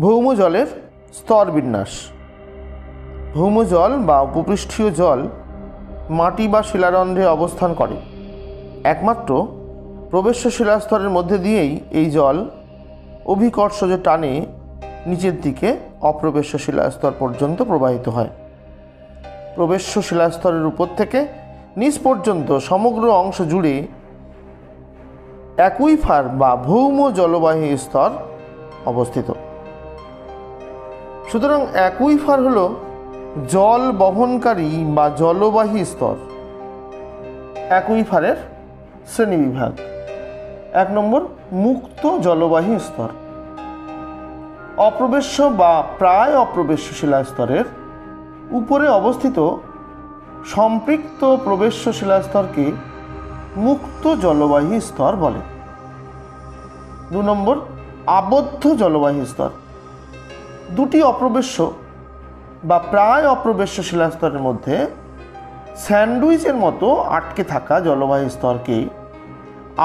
ভৌম জলের স্তর বিন্যাস। ভৌম জল বা উপপৃষ্ঠীয় জল মাটি বা শিলারন্ধ্রে অবস্থান করে। একমাত্র প্রবেশ্য শিলাস্তরের মধ্যে দিয়েই এই জল অভিকর্ষজ টানে নিচের দিকে অপ্রবেশ্য শিলাস্তর পর্যন্ত প্রবাহিত হয়। প্রবেশ্য শিলাস্তরের উপর থেকে নিচ পর্যন্ত সমগ্র অংশ জুড়ে অ্যাকুইফার বা ভৌম জলবাহী স্তর অবস্থিত। সুতরাং অ্যাকুইফার হল জল বহনকারী বা জলবাহী স্তর। অ্যাকুইফারের শ্রেণীবিভাগ: 1 নম্বর, মুক্ত জলবাহী স্তর। অপ্রবেশ্য বা প্রায় অপ্রবেশ্য শিলাস্তরের উপরে অবস্থিত সম্পৃক্ত প্রবেশ্য শিলাস্তরকে মুক্ত জলবাহী স্তর বলে। 2 নম্বর, আবদ্ধ জলবাহী স্তর। দুটি অপ্রবেশ্য বা প্রায় অপ্রবেশ্য শিলাস্তরের মধ্যে স্যান্ডউইচের মতো আটকে থাকা জলবাহী স্তরকে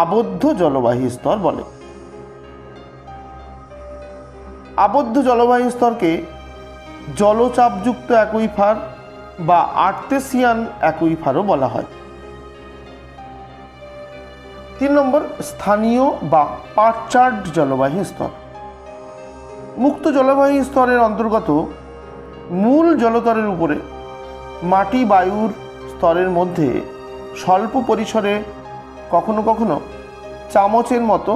আবদ্ধ জলবাহী স্তর বলে। আবদ্ধ জলবাহী স্তরকে জলচাপযুক্ত অ্যাকুইফার বা আর্তেসিয়ান অ্যাকুইফারও বলা হয়। 3 নম্বর, স্থানীয় বা পারচার্ড জলবাহী স্তর। মুক্ত জলবাহী স্তরের অন্তর্গত মূল জলতলের উপরে মাটি বায়ুর স্তরের মধ্যে স্বল্প পরিসরে কখনো কখনো চামচের মতো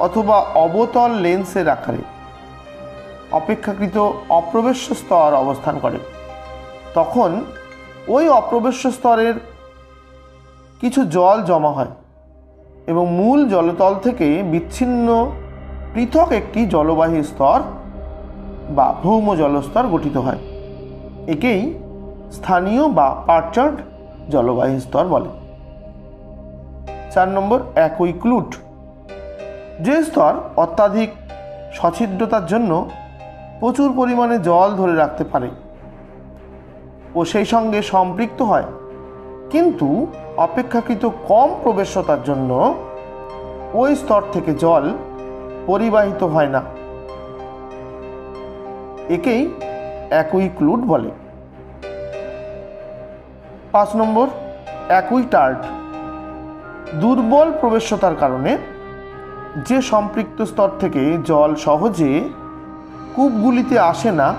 অথবা অবতল লেন্সের আকারে অপেক্ষাকৃত অপ্রবেশ্য স্তর অবস্থান করে। তখন ওই অপ্রবেশ্য স্তরের কিছু জল জমা হয় এবং মূল জলতল থেকে বিচ্ছিন্ন পৃথক একটি জলবাহী স্তর বা ভৌম জলস্তর গঠিত হয়। একেই স্থানীয় বা পারচার্ড জলবাহী স্তর বলে। 4 নম্বর, অ্যাকুইক্লুট। যে স্তর অত্যাধিক সছিদ্রতার জন্য প্রচুর পরিমাণে জল ধরে রাখতে পারে ও সেই সঙ্গে সম্পৃক্ত হয়, কিন্তু অপেক্ষাকৃত কম প্রবেশ্যতার জন্য ওই স্তর থেকে জল পরিবাহিত হয় না, একেই অ্যাকুইক্লুট বলে। 5 নম্বর, অ্যাকুইটার্ড। দুর্বল প্রবেশ্যতার কারণে যে সম্পৃক্ত স্তর থেকে জল সহজে কূপগুলিতে আসে না,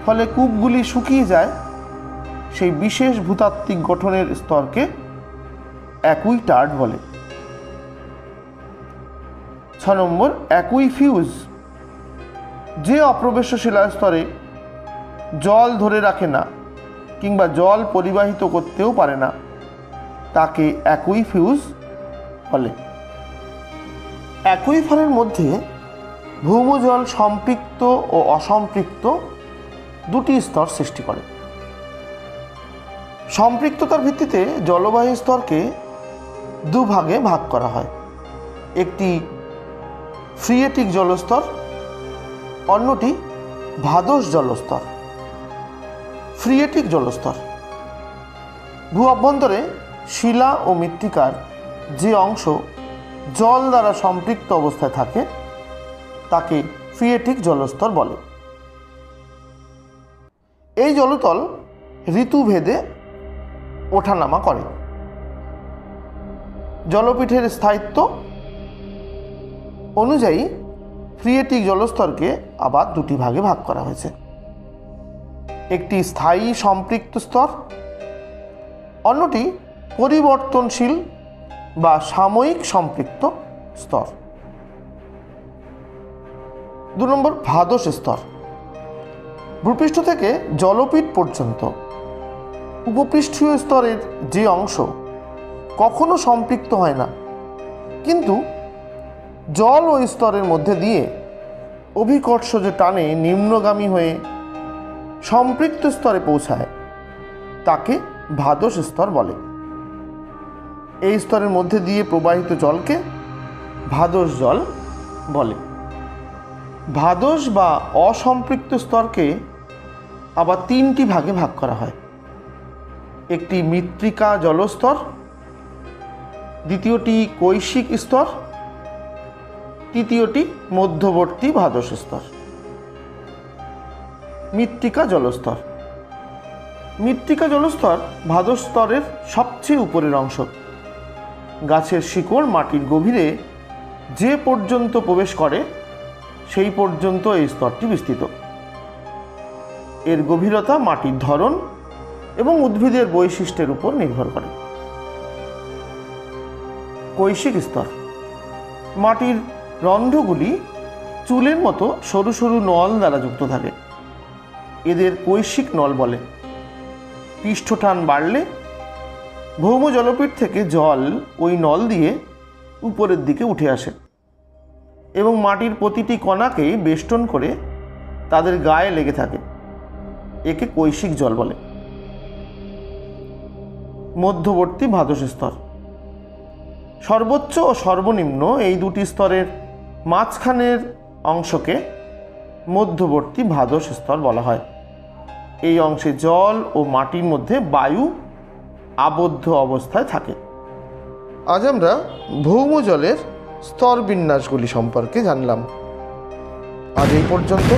ফলে কূপগুলি শুকিয়ে যায়, সেই বিশেষ ভূতাত্ত্বিক গঠনের স্তরকে অ্যাকুইটার্ড বলে। 6 নম্বর, অ্যাকুইফিউজ। যে অপ্রবেশ্য শিলাস্তরে জল ধরে রাখে না কিংবা জল পরিবাহিত করতেও পারে না, তাকে অ্যাকুইফিউজ বলে। অ্যাকুইফারের মধ্যে ভৌম জল সম্পৃক্ত ও অসম্পৃক্ত দুটি স্তর সৃষ্টি করে। সম্পৃক্ততার ভিত্তিতে জলবাহী স্তরকে দুভাগে ভাগ করা হয়। একটি ফ্রিয়েটিক জলস্তর, অন্যটি ভাদস জলস্তর। ফ্রিয়েটিক জলস্তর: ভূ অভ্যন্তরে শিলা ও মৃত্তিকার যে অংশ জল দ্বারা সম্পৃক্ত অবস্থায় থাকে তাকে ফ্রিয়েটিক জলস্তর বলে। এই জলতল ঋতুভেদে ওঠানামা করে। জলপীঠের স্থায়িত্ব অনুযায়ী ফ্রিয়েটিক জলস্তরকে আবার দুটি ভাগে ভাগ করা হয়েছে। একটি স্থায়ী সম্পৃক্ত স্তর, অন্যটি পরিবর্তনশীল বা সাময়িক সম্পৃক্ত স্তর। 2 নম্বর, ভাদস স্তর। ভূপৃষ্ঠ থেকে জলপীঠ পর্যন্ত উপপৃষ্ঠীয় স্তরের যে অংশ কখনো সম্পৃক্ত হয় না, কিন্তু জল ও স্তরের মধ্যে দিয়ে অভিকর্ষজ টানে নিম্নগামী হয়ে সম্পৃক্ত স্তরে পৌঁছায়, তাকে ভাদস স্তর বলে। এই স্তরের মধ্যে দিয়ে প্রবাহিত জলকে ভাদস জল বলে। ভাদস বা অসম্পৃক্ত স্তরকে আবার 3টি ভাগে ভাগ করা হয়। একটি মৃত্তিকা জলস্তর, দ্বিতীয়টি কৈশিক স্তর, তৃতীয়টি মধ্যবর্তী ভাদস স্তর। মৃত্তিকা জলস্তর। মৃত্তিকা জলস্তর ভাদশ স্তরের সবচেয়ে উপরের অংশ। গাছের শিকড় মাটির গভীরে যে পর্যন্ত প্রবেশ করে সেই পর্যন্ত এই স্তরটি বিস্তৃত। এর গভীরতা মাটির ধরন এবং উদ্ভিদের বৈশিষ্ট্যের উপর নির্ভর করে। কৈশিক স্তর। মাটির রন্ধ্রগুলি চুলের মতো সরু সরু নল দ্বারা যুক্ত থাকে। এদের কৈশিক নল বলে। পৃষ্ঠটান বাড়লে ভৌম জলপীঠ থেকে জল ওই নল দিয়ে উপরের দিকে উঠে আসে এবং মাটির প্রতিটি কণাকেই বেষ্টন করে তাদের গায়ে লেগে থাকে। একে কৈশিক জল বলে। মধ্যবর্তী ভাদশ স্তর। সর্বোচ্চ ও সর্বনিম্ন এই দুটি স্তরের মাঝখানের অংশকে মধ্যবর্তী ভাদশ স্তর বলা হয়। এই অংশে জল ও মাটির মধ্যে বায়ু আবদ্ধ অবস্থায় থাকে। আজ আমরা ভৌম জলের স্তর বিন্যাসগুলি সম্পর্কে জানলাম। আজ এই পর্যন্ত।